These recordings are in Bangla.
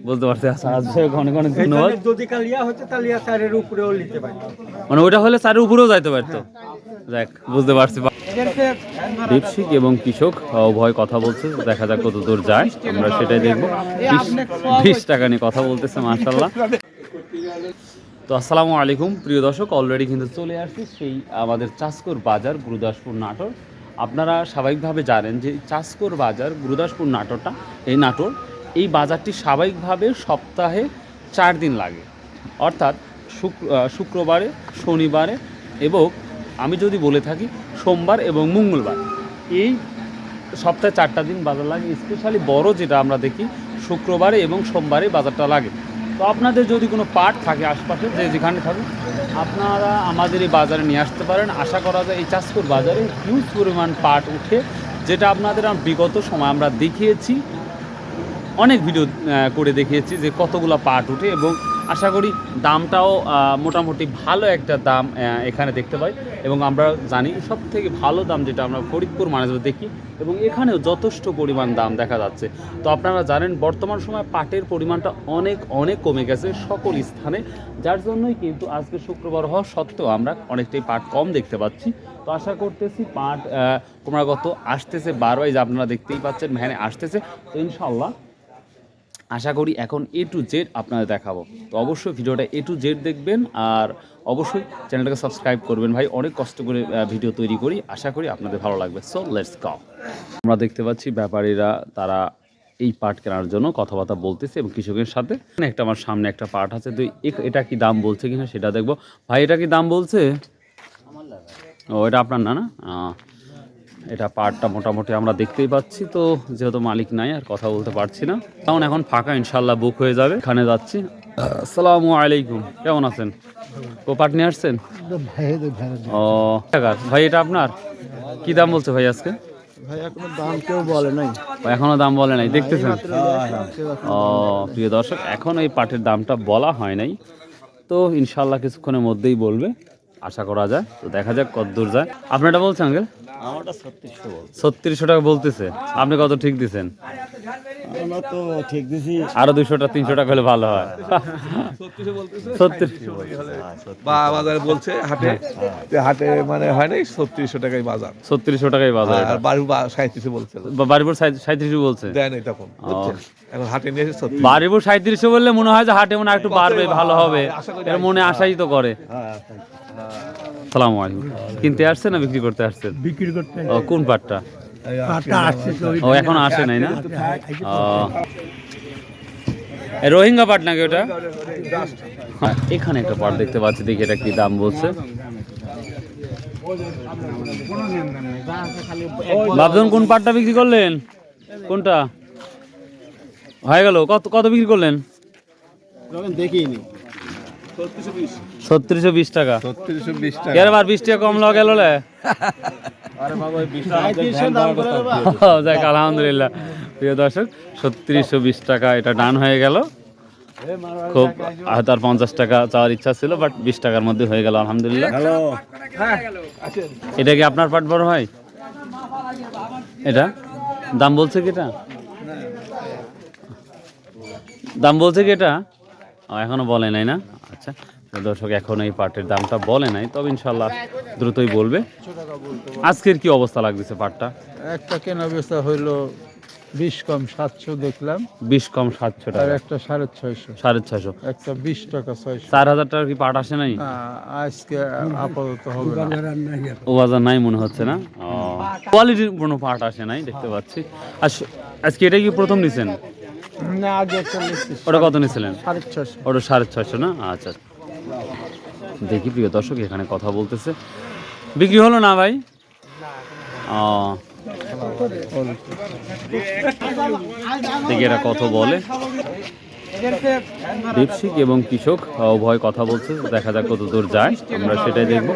বুঝতে পারছি। আচ্ছা অনেক অনেক ধন্যবাদ। যদি কালিয়া হচ্ছে তাহলে 4-এর উপরেও নিতে পারি, মানে ওটা হলে 4-এর উপরেও যাইতে পারতো। যাক বুঝতে পারছি। ব্যবসায়িক এবং কৃষক উভয় কথা বলছে, দেখা যাক কত দূর যায়, আমরা সেটাই দেখবো। 20 টাকা নিয়ে কথা বলতেছে, মাশাআল্লাহ। তো আসসালামু আলাইকুম প্রিয় দর্শক, অলরেডি কিন্তু চলে আসছি সেই আমাদের চাষকর বাজার গুরুদাসপুর নাটোর। আপনারা স্বাভাবিকভাবে জানেন যে চাষকর বাজার গুরুদাসপুর নাটোরটা, এই বাজারটি স্বাভাবিকভাবে সপ্তাহে 4 দিন লাগে, অর্থাৎ শুক্রবারে, শনিবারে এবং আমি যদি বলে থাকি সোমবার এবং মঙ্গলবার, এই সপ্তাহে 4টা দিন বাজার লাগে। স্পেশালি বড় যেটা আমরা দেখি শুক্রবারে এবং সোমবারে বাজারটা লাগে। তো আপনাদের যদি কোনো পাট থাকে আশপাশে, যে যেখানে থাকে, আপনারা আমাদের এই বাজারে নিয়ে আসতে পারেন। আশা করা যায় এই চাষকর বাজারে হিউজ পরিমাণ পাট উঠে, যেটা আপনাদের বিগত সময় আমরা দেখিয়েছি, অনেক ভিডিও করে দেখিয়েছি যে কতগুলো পাট উঠে, এবং আশা করি দামটাও মোটামুটি ভালো একটা দাম এখানে দেখতে পাই। এবং আমরা জানি সব থেকে ভালো দাম যেটা আমরা ফরিদপুর মানেজরে দেখি, এবং এখানেও যথেষ্ট পরিমাণ দাম দেখা যাচ্ছে। তো আপনারা জানেন বর্তমান সময় পাটের পরিমাণটা অনেক অনেক কমে গেছে সকল স্থানে, যার জন্যই কিন্তু আজকে শুক্রবার হওয়া সত্ত্বেও আমরা অনেকটাই পাট কম দেখতে পাচ্ছি। তো আশা করতেছি পাট ক্রমাগত আসতেছে, বারবার যে আপনারা দেখতেই পাচ্ছেন ভ্যানে আসতেছে। তো ইনশাল্লাহ আশা করি এখন A to Z আপনাদের দেখাবো। তো অবশ্যই ভিডিওটা A to Z দেখবেন, আর অবশ্যই চ্যানেলটাকে সাবস্ক্রাইব করবেন। ভাই অনেক কষ্ট করে ভিডিও তৈরি করি, আশা করি আপনাদের ভালো লাগবে। So let's go. আমরা দেখতে পাচ্ছি ব্যাপারীরা তারা এই পাট কেনার জন্য কথাবার্তা বলতেছে এবং কৃষকের সাথে। একটা আমার সামনে একটা পাট আছে, তো এটা কি দাম বলছে কিনা সেটা দেখবো। ভাই এটা কি দাম বলছে? ও এটা আপনার না? এটা পাটটা মোটামুটি আমরা দেখতেই পাচ্ছি। তো যেহেতু মালিক নাই আর কথা বলতে পারছি না, কারণ এখন ফাঁকা, ইনশাল্লাহ বুক হয়ে যাবে। এখানে যাচ্ছি। আসসালামু আলাইকুম, কেমন আছেন? ও পাট নিয়ে আসছেন? ও ভাই এটা আপনার কি দাম বলছে ভাই আজকে? ভাই এখনো দাম কেউ বলে নাই। এখনো দাম বলে নাই, দেখতেছেন? ও প্রিয় দর্শক, এখন এই পাটের দামটা বলা হয় নাই, তো ইনশাল্লাহ কিছুক্ষণের মধ্যেই বলবে আশা করা যায়। তো দেখা যাক কত দূর যায়। আপনি এটা বলছেন আঙ্কেল? 3600 টাকা বলতেছে। আপনি কত ঠিক দিচ্ছেন? তো ঠিক দিছি, আরো 200-300 টাকা হলে ভালো হয়। বাজারে বলছে হাটে, হাটে মানে হয় নাই 3600 টাকায় বাজার, 3600 টাকাই বাজার। আর বাড়ি 3700 বলছে, বাড়িপুর 3700 বলছে, দেয় নাই তখন। এখন হাটে নিয়ে এসে বাড়িপুর 3700 বললে মনে হয় যে হাটে মনে একটু বাড়বে, ভালো হবে, এর মনে আশাই তো করে। আসসালামু আলাইকুম। কিনতে আসছেন না বিক্রি করতে আসছেন? বিক্রি করতে। ও কোন পাটটা? ও এখন আসে নাই না? রোহিঙ্গা পাট নাকি ওটা? এখানে একটা পাট দেখতে পাচ্ছি, দেখি এটা কি দাম বলছে। বাবজন কোন পাটটা বিক্রি করলেন? কোনটা হয়ে গেল? কত বিক্রি করলেন? দেখিনি। 3620 টাকা। 3620 টাকা। এর বার 20 টাকা কম গেল। যাক আলহামদুলিল্লাহ প্রিয় দর্শক, 3620 টাকা এটা ডান হয়ে গেল। খুব হয়তো আর 50 টাকা চাওয়ার ইচ্ছা ছিল, বাট 20 টাকার মধ্যে হয়ে গেল আলহামদুলিল্লাহ। এটা কি আপনার পাট বড় হয়? এটা দাম বলছে কি? এটা দাম বলছে কি? এটা এখনো বলে নাই না? আচ্ছা দর্শক, এখন এই পাটের দামটা বলে নাই, তবে ইনশাল্লাহ দ্রুতই বলবে। আজকের কি অবস্থা লাগতেছে পাটটা? একটা কেনা বেচা হইলো 20 কম 700 দেখলাম। 20 কম 700 টাকা, আর একটা 650। 650। একটা 20 টাকা 600। 4000 টাকা কি পাট আসে নাই? আজকে আপাতত হবে না। ও বাজার নাই মনে হচ্ছে না? কোয়ালিটির কোনো পাট আসে নাই দেখতে পাচ্ছি। আজকে এটা কি প্রথম নিছেন? না, আগে একটা নিচ্ছি। ওটা কত নিছিলেন? 650। ওটা 650 না? আচ্ছা দেখি প্রিয় দর্শক, এখানে কথা বলতেছে। বিক্রি হলো না ভাই? দেখি এটা কত বলে। ব্যবসায়িক এবং কৃষক উভয় কথা বলছে, দেখা যাক কত দূর যায়, আমরা সেটাই দেখবো।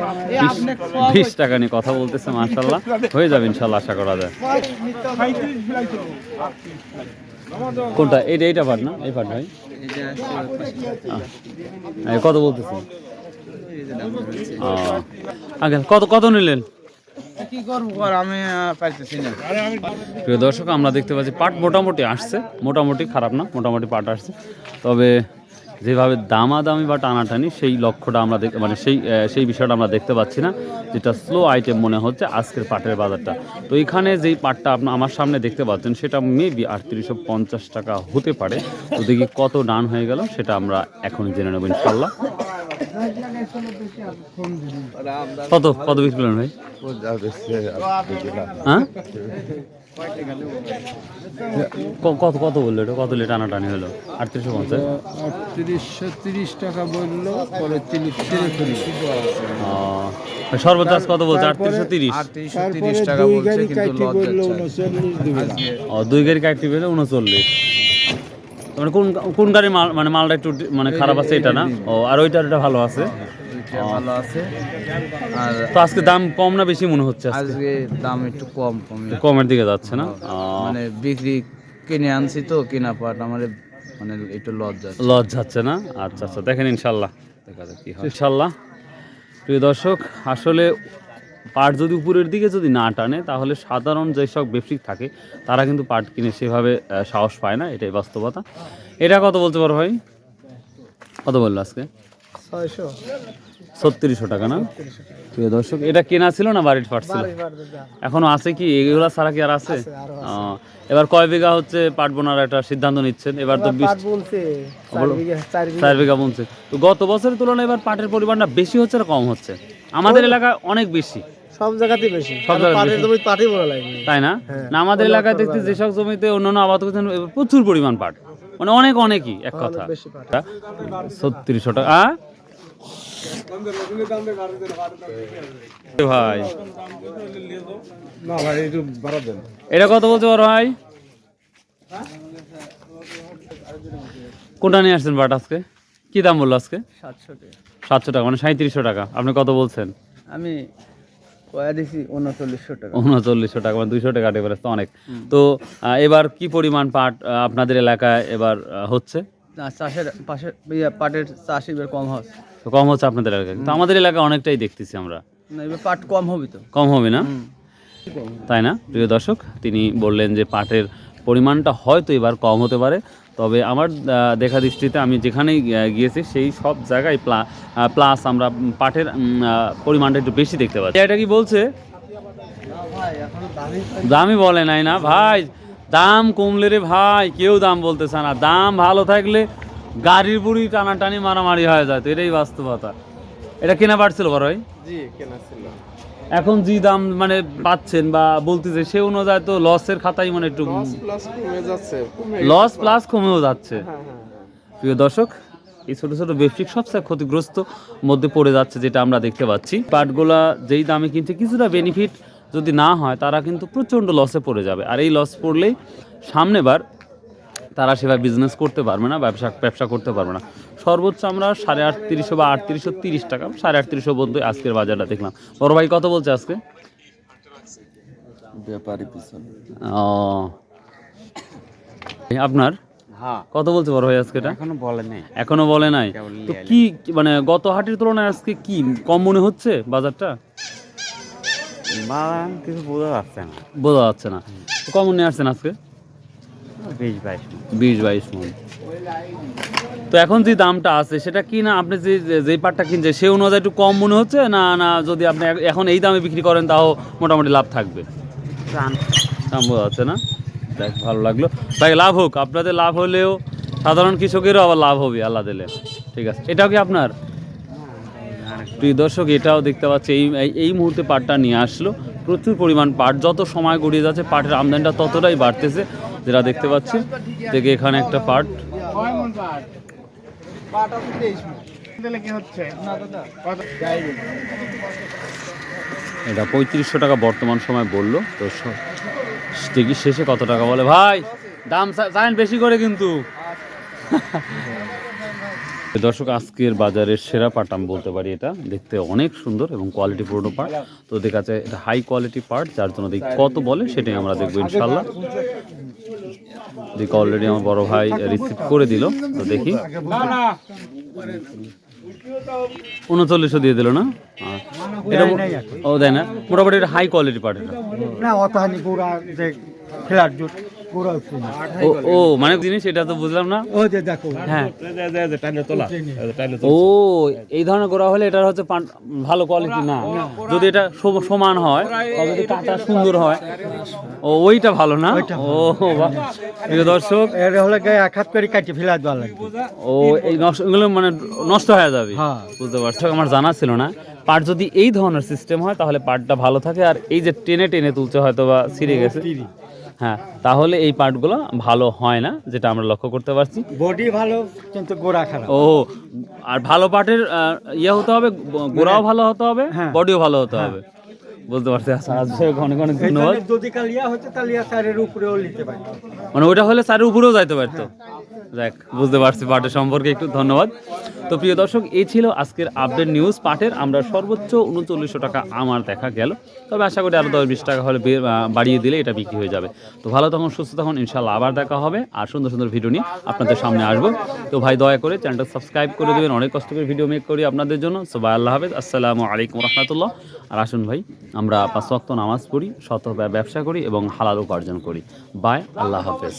20 টাকা নিয়ে কথা বলতেছে, মাশাআল্লাহ হয়ে যাবে ইনশাল্লাহ, আশা করা যায়। কোনটা? এইটা পাট না? এই পাট ভাই কত বলতেছে? আগে কত নিলেন? কি করবো আমি পাইতেছি না। প্রিয় দর্শক, আমরা দেখতে পাচ্ছি পাট মোটামুটি আসছে, মোটামুটি খারাপ না, মোটামুটি পাট আসছে। তবে যেভাবে দামাদামি বা টানাটানি সেই লক্ষ্যটা আমরা মানে সেই বিষয়টা আমরা দেখতে পাচ্ছি না, যেটা স্লো আইটেম মনে হচ্ছে আজকের পাটের বাজারটা। তো এখানে যেই পাটটা আপনার আমার সামনে দেখতে পাচ্ছেন সেটা মেবি 3850 টাকা হতে পারে। তো দেখি কত ডান হয়ে গেল সেটা আমরা এখন জেনে নেব ইনশাল্লাহ। কত কত বিক্রি করলেন ভাই? হ্যাঁ, কত কত বললো এটা? কত টানাটানি হলো? 3850। 3830 টাকা বললো, পরে 33 সর্বোচ্চ আজ কত বলছে? 3830। 3830 টাকা বলছে, কিন্তু দুই গাড়ি কাটতে পেলে 39। মানে কোন কোন গাড়ির মাল, মানে মালটা একটু মানে খারাপ আছে এটা না? ও, আর ওইটার এটা ভালো আছে, ভালো আছে। আর তো আজকে দাম কম না বেশি মনে হচ্ছে? আজকে দাম একটু কমের দিকে যাচ্ছে না? মানে বিক্রি কিনে আনছি তো, কিনা পাট আমার মানে একটু লজ যাচ্ছে না? আচ্ছা আচ্ছা, দেখেন ইনশাল্লাহ, দেখা যাক কি হয় ইনশাল্লাহ। প্রিয় দর্শক, আসলে পাট যদি উপরের দিকে যদি না টানে তাহলে সাধারণ যেসব ব্যবসায়িক থাকে তারা কিন্তু পাট কিনে সেভাবে সাহস পায় না, এটাই বাস্তবতা। এটা কত বলতে পারো ভাই? কত বললো আজকে? 3600 টাকা না? প্রিয় দর্শক, এটা কেনা ছিল না বাড়ির পাট ছিল? এখনো আছে কি? এগুলা ছাড়া কি আর আছে? এবার কয় বিঘা হচ্ছে পাট বোনার একটা সিদ্ধান্ত নিচ্ছেন? এবার তো 4 বিঘা বলছে। তো গত বছরের তুলনায় এবার পাটের পরিমাণটা বেশি হচ্ছে না কম হচ্ছে? আমাদের এলাকায় অনেক বেশি, সব জায়গাতে বেশি, সব জায়গায় বেশি। পাটই বলা লাগে, তাই না? না, আমাদের এলাকায় দেখতে যেসব জমিতে অন্যান্য আবাদ করছেন প্রচুর পরিমাণ পাট, মানে অনেকই এক কথা। 3600 টাকা ভাই, এটা কত বলতে পারো ভাই? কোনটা নিয়ে আসছেন পাট আজকে? কি দাম বললো আজকে? 700 টাকা, মানে 3700 টাকা। আপনি কত বলছেন? আমি দিছি 3900 টাকা। 3900 টাকা, মানে 200 টাকা ডিফারেন্স তো অনেক। তো এবার কি পরিমাণ পাট আপনাদের এলাকায় এবার হচ্ছে? চাষের পাশে পাটের চাষ এবার কম হচ্ছে। তো কম হচ্ছে আপনাদের এলাকায়, কিন্তু আমাদের এলাকায় অনেকটাই দেখতেছি আমরা। না, এবার পাট কম হবে তো। কম হবে না? তাই না? প্রিয় দর্শক, তিনি বললেন যে পাটের পরিমাণটা হয়তো এবার কম হতে পারে। তবে আমার দেখা দৃষ্টিতে আমি যেখানেই গিয়েছি সেই সব জায়গায় প্লাস আমরা পাটের পরিমাণটা একটু বেশি দেখতে পাচ্ছি। এটা কি বলছে? দামই বলে নাই না ভাই, দাম কমলে রে ভাই কেউ দাম বলতেছে না। দাম ভালো থাকলে গাড়ির বুড়ি টানাটানি মারামারি হয়ে যায়, তো এটাই বাস্তবতা। এটা কেনা পাটছিল বড় ভাই? জি, কেনা ছিল। এখন যে দাম মানে পাচ্ছেন বা বলতেছে সে অনুযায়ী তো লসের খাতাই মানে একটু লস প্লাস কমেও যাচ্ছে। প্রিয় দর্শক, এই ছোট ছোট ব্যবসায়িক সবচেয়ে ক্ষতিগ্রস্ত মধ্যে পড়ে যাচ্ছে, যেটা আমরা দেখতে পাচ্ছি। পাটগুলা যেই দামে কিনছে, কিছুটা বেনিফিট যদি না হয় তারা কিন্তু প্রচণ্ড লসে পড়ে যাবে। আর এই লস পড়লেই সামনেবার তারা সেভাবে বিজনেস করতে পারবে না, ব্যবসা করতে পারবে না। সর্বোচ্চ আমরা 3850 বা 3830 টাকা, 3850 বলতে আজকের বাজারটা দেখলাম। বড় ভাই কত বলছে আজকে? আপনার কত বলছে বড় ভাই আজকে? এখনো বলে নাই। তো কি মানে গত হাটের তুলনায় আজকে কি কম মনে হচ্ছে বাজারটা? কিছু বোঝা যাচ্ছে না। কম নিয়ে আসছেন আজকে? 20-22 মণ। তো এখন যে দামটা আছে সেটা কি না আপনি যে পাটটা কিনছে সে অনুযায়ী একটু কম মনে হচ্ছে না? না যদি আপনি এখন এই দামে বিক্রি করেন তাও মোটামুটি লাভ থাকবে? দাম বোঝা যাচ্ছে না। দেখ, ভালো লাগলো ভাই, লাভ হোক। আপনাদের লাভ হলেও সাধারণ কৃষকেরও আবার লাভ হবে আল্লাহ দিলে। ঠিক আছে, এটাও কি আপনার? প্রিয় দর্শক, এটাও দেখতে পাচ্ছি এই মুহূর্তে পাটটা নিয়ে আসলো। প্রচুর পরিমাণ পাট, যত সময় গড়িয়ে যাচ্ছে পাটের আমদানিটা ততটাই বাড়তেছে, যেটা দেখতে পাচ্ছি। দেখে এখানে একটা পাট, এটা 3500 টাকা বর্তমান সময় বললো। তো দেখি শেষে কত টাকা বলে। ভাই দাম চাইন বেশি করে কিন্তু। দর্শক, আজকের বাজারের সেরা পাট আমি বলতে পারি, এটা দেখতে অনেক সুন্দর এবং কোয়ালিটিপূর্ণ পাট। তো দেখা যাচ্ছে এটা হাই কোয়ালিটি পাট, যার জন্য দেখি কত বলে সেটাই আমরা দেখবো ইনশাল্লাহ। দেখি অলরেডি আমার বড় ভাই রিসিভ করে দিল, তো দেখি 3900 দিয়ে দিল না? এটা ও দেয় না, মোটামুটি এটা হাই কোয়ালিটি পাট এটা। না অত হানি গোড়া যে ফ্ল্যাট জুট গোড়া উঠছে না। ও মানে জিনিস এটা তো বুঝলাম না। ও যে দেখো হ্যাঁ, টাইনে তোলা ও এই ধরনের গোড়া হলে এটা হচ্ছে ভালো কোয়ালিটি না। যদি এটা সমান হয়, তবে যদি কাটা সুন্দর হয়, ও ওইটা ভালো না। ও বাহ, প্রিয় দর্শক, এর হলে গায়ে এক হাত করে কাটি ফ্ল্যাট ভালো লাগবে। ও এই এগুলো মানে নষ্ট হয়ে যাবে। হ্যাঁ। বুঝতে পারছো, আমার জানা ছিল না। পাট যদি এই ধরনের সিস্টেম হয় তাহলে পাটটা ভালো থাকে, আর এই যে টেনে টেনে তুলছে হয়তো বা ছিঁড়ে গেছে, হ্যাঁ, তাহলে এই পাটগুলো ভালো হয় না, যেটা আমরা লক্ষ্য করতে পারছি। বডি ভালো কিন্তু গোড়া খারাপ। ও, আর ভালো পাটের ইয়ে হতে হবে, গোড়াও ভালো হতে হবে, হ্যাঁ। বডিও ভালো হতে হবে। বুঝতে পারছি। আচ্ছা, অনেক অনেক ধন্যবাদ। যদি কালিয়া হচ্ছে তাহলে স্যারের উপরেও নিতে পারি। মানে ওইটা হলে স্যারের উপরেও যাইতে পারতো। দেখ, বুঝতে পারছি পাটের সম্পর্কে একটু। ধন্যবাদ। তো প্রিয় দর্শক, এই ছিল আজকের আপডেট নিউজ পাটের। আমরা সর্বোচ্চ 3900 টাকা আমার দেখা গেল, তবে আশা করি আরও 10-20 টাকা হলে বাড়িয়ে দিলে এটা বিক্রি হয়ে যাবে। তো ভালো তখন, সুস্থ তখন, ইনশাল্লাহ আবার দেখা হবে, আর সুন্দর সুন্দর ভিডিও নিয়ে আপনাদের সামনে আসবো। তো ভাই, দয়া করে চ্যানেলটা সাবস্ক্রাইব করে দেবেন, অনেক কষ্ট করে ভিডিও মেক করি আপনাদের জন্য। সো ভাই, আল্লাহ হাফেজ, আসসালামু আলাইকুম রহমতুল্লাহ। আর আসুন ভাই, আমরা 5 ওয়াক্ত নামাজ পড়ি, শত ব্যবসা করি এবং হালাল উপার্জন করি। বাই, আল্লাহ হাফেজ।